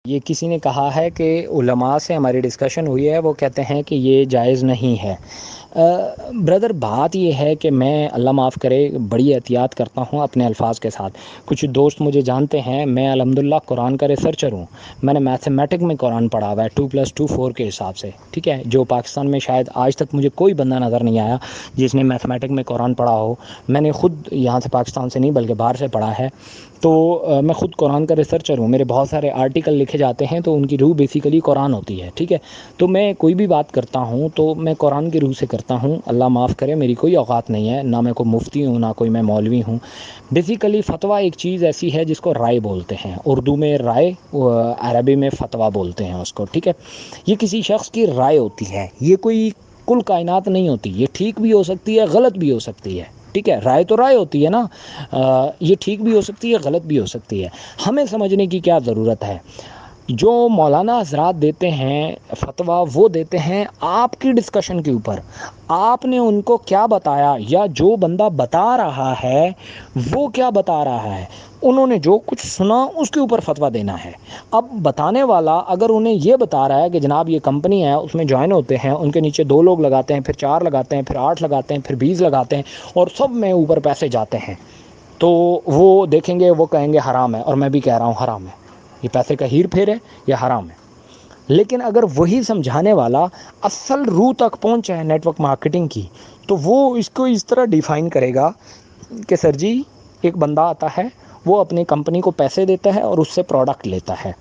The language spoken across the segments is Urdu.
یہ کسی نے کہا ہے کہ علماء سے ہماری ڈسکشن ہوئی ہے، وہ کہتے ہیں کہ یہ جائز نہیں ہے۔ بردر، بات یہ ہے کہ میں اللہ معاف کرے بڑی احتیاط کرتا ہوں اپنے الفاظ کے ساتھ۔ کچھ دوست مجھے جانتے ہیں، میں الحمدللہ قرآن کا ریسرچر ہوں۔ میں نے میتھمیٹک میں قرآن پڑھا ہوا ہے 2+2 4 کے حساب سے، ٹھیک ہے، جو پاکستان میں شاید آج تک مجھے کوئی بندہ نظر نہیں آیا جس نے میتھمیٹک میں قرآن پڑھا ہو۔ میں نے خود یہاں سے پاکستان سے نہیں بلکہ باہر سے پڑھا ہے، تو میں خود قرآن کا ریسرچر ہوں۔ میرے بہت سارے آرٹیکل لکھے جاتے ہیں تو ان کی روح بیسیکلی قرآن ہوتی ہے، ٹھیک ہے۔ تو میں کوئی بھی بات کرتا ہوں تو میں قرآن کی روح سے کرتا ہوں۔ اللہ معاف کرے، میری کوئی اوقات نہیں ہے، نہ میں کوئی مفتی ہوں، نہ کوئی میں مولوی ہوں۔ بیسیکلی فتویٰ ایک چیز ایسی ہے جس کو رائے بولتے ہیں، اردو میں رائے، عربی میں فتویٰ بولتے ہیں اس کو، ٹھیک ہے۔ یہ کسی شخص کی رائے ہوتی ہے، یہ کوئی کل کائنات نہیں ہوتی، یہ ٹھیک بھی ہو سکتی ہے، غلط بھی ہو سکتی ہے، ٹھیک ہے۔ رائے تو رائے ہوتی ہے نا، یہ ٹھیک بھی ہو سکتی ہے، غلط بھی ہو سکتی ہے۔ ہمیں سمجھنے کی کیا ضرورت ہے؟ جو مولانا حضرات دیتے ہیں فتویٰ، وہ دیتے ہیں آپ کی ڈسکشن کے اوپر۔ آپ نے ان کو کیا بتایا، یا جو بندہ بتا رہا ہے وہ کیا بتا رہا ہے، انہوں نے جو کچھ سنا اس کے اوپر فتویٰ دینا ہے۔ اب بتانے والا اگر انہیں یہ بتا رہا ہے کہ جناب یہ کمپنی ہے، اس میں جوائن ہوتے ہیں، ان کے نیچے 2 لوگ لگاتے ہیں، پھر 4 لگاتے ہیں، پھر 8 لگاتے ہیں، پھر 20 لگاتے ہیں، اور سب میں اوپر پیسے جاتے ہیں، تو وہ دیکھیں گے، وہ کہیں گے حرام ہے، اور میں بھی کہہ رہا ہوں حرام ہے، یہ پیسے کا ہیر پھیر ہے، یہ حرام ہے۔ لیکن اگر وہی سمجھانے والا اصل روح تک پہنچا ہے نیٹ ورک مارکیٹنگ کی، تو وہ اس کو اس طرح ڈیفائن کرے گا کہ سر جی، ایک بندہ آتا ہے، وہ اپنی کمپنی کو پیسے دیتا ہے اور اس سے پروڈکٹ لیتا ہے،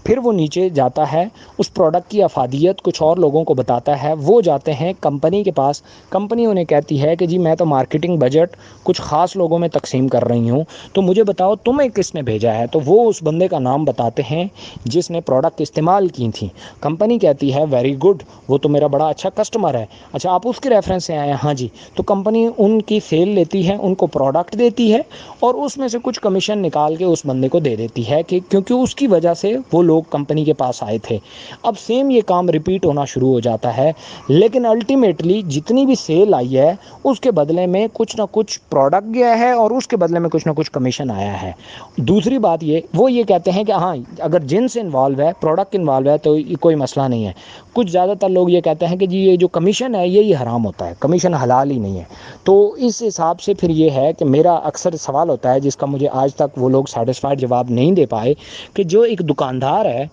پھر وہ نیچے جاتا ہے، اس پروڈکٹ کی افادیت کچھ اور لوگوں کو بتاتا ہے، وہ جاتے ہیں کمپنی کے پاس، کمپنی انہیں کہتی ہے کہ جی میں تو مارکیٹنگ بجٹ کچھ خاص لوگوں میں تقسیم کر رہی ہوں، تو مجھے بتاؤ تمہیں کس نے بھیجا ہے، تو وہ اس بندے کا نام بتاتے ہیں جس نے پروڈکٹ استعمال کی تھیں۔ کمپنی کہتی ہے ویری گڈ، وہ تو میرا بڑا اچھا کسٹمر ہے، اچھا آپ اس کے ریفرنس سے آئے ہیں، ہاں جی، تو کمپنی ان کی سیل لیتی ہے، ان کو پروڈکٹ دیتی ہے، اور اس میں سے کچھ کمیشن نکال کے اس بندے کو دے دیتی ہے، کہ کیونکہ اس کی وجہ سے وہ لوگ کمپنی کے پاس آئے تھے۔ اب سیم یہ کام ریپیٹ ہونا شروع ہو جاتا ہے، لیکن الٹیمیٹلی جتنی بھی سیل آئی ہے اس کے بدلے میں کچھ نہ کچھ پروڈکٹ گیا ہے، اور اس کے بدلے میں کچھ نہ کچھ کمیشن آیا ہے۔ دوسری بات وہ یہ کہتے ہیں کہ ہاں اگر جنس انوالو ہے، پروڈکٹ انوالو ہے، تو کوئی مسئلہ نہیں ہے۔ کچھ زیادہ تر لوگ یہ کہتے ہیں کہ جی یہ جو کمیشن ہے یہ حرام ہوتا ہے، کمیشن حلال ہی نہیں ہے۔ تو اس حساب سے پھر یہ ہے کہ میرا اکثر سوال ہوتا ہے جس کا مجھے آج تک وہ لوگ سیٹسفائیڈ جواب نہیں دے پائے، کہ جو ایک دکاندار ہے،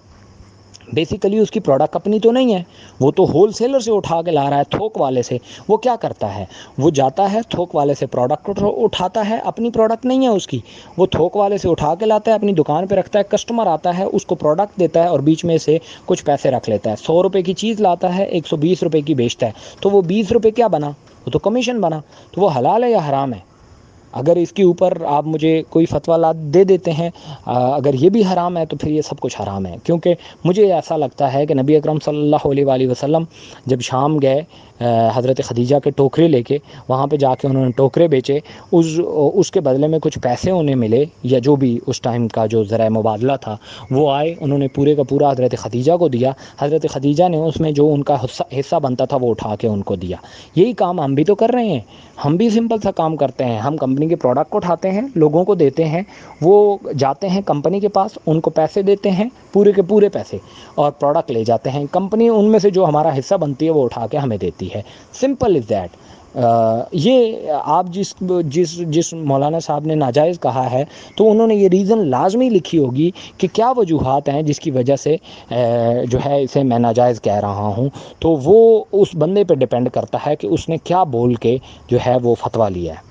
بیسیکلی اس کی پروڈکٹ اپنی تو نہیں ہے، وہ تو ہول سیلر سے اٹھا کے لا رہا ہے، تھوک والے سے۔ وہ کیا کرتا ہے، وہ جاتا ہے تھوک والے سے پروڈکٹ اٹھاتا ہے، اپنی پروڈکٹ نہیں ہے اس کی، وہ تھوک والے سے اٹھا کے لاتا ہے، اپنی دکان پہ رکھتا ہے، کسٹمر آتا ہے اس کو پروڈکٹ دیتا ہے، اور بیچ میں سے کچھ پیسے رکھ لیتا ہے۔ 100 روپے کی چیز لاتا ہے، 120 روپے کی بیچتا ہے، تو وہ 20 روپے کیا بنا، وہ تو کمیشن بنا۔ تو وہ حلال ہے یا حرام ہے؟ اگر اس کے اوپر آپ مجھے کوئی فتویٰ دے دیتے ہیں، اگر یہ بھی حرام ہے تو پھر یہ سب کچھ حرام ہے، کیونکہ مجھے ایسا لگتا ہے کہ نبی اکرم صلی اللہ علیہ وآلہ وسلم جب شام گئے حضرت خدیجہ کے ٹوکرے لے کے، وہاں پہ جا کے انہوں نے ٹوکرے بیچے، اس کے بدلے میں کچھ پیسے انہیں ملے، یا جو بھی اس ٹائم کا جو ذرائع مبادلہ تھا، وہ آئے، انہوں نے پورے کا پورا حضرت خدیجہ کو دیا، حضرت خدیجہ نے اس میں جو ان کا حصہ بنتا تھا وہ اٹھا کے ان کو دیا۔ یہی کام ہم بھی تو کر رہے ہیں، ہم بھی سمپل سا کام کرتے ہیں، ہم کمپنی کے پروڈکٹ کو اٹھاتے ہیں، لوگوں کو دیتے ہیں، وہ جاتے ہیں کمپنی کے پاس، ان کو پیسے دیتے ہیں، پورے کے پورے پیسے، اور پروڈکٹ لے جاتے ہیں، کمپنی ان میں سے جو ہمارا حصہ بنتی ہے وہ اٹھا کے ہمیں دیتی ہے۔ Simple is that. یہ آپ جس مولانا صاحب نے ناجائز کہا ہے، تو انہوں نے یہ ریزن لازمی لکھی ہوگی کہ کیا وجوہات ہیں جس کی وجہ سے جو ہے اسے میں ناجائز کہہ رہا ہوں، تو وہ اس بندے پہ ڈیپینڈ کرتا ہے کہ اس نے کیا بول کے جو ہے وہ فتویٰ لیا ہے۔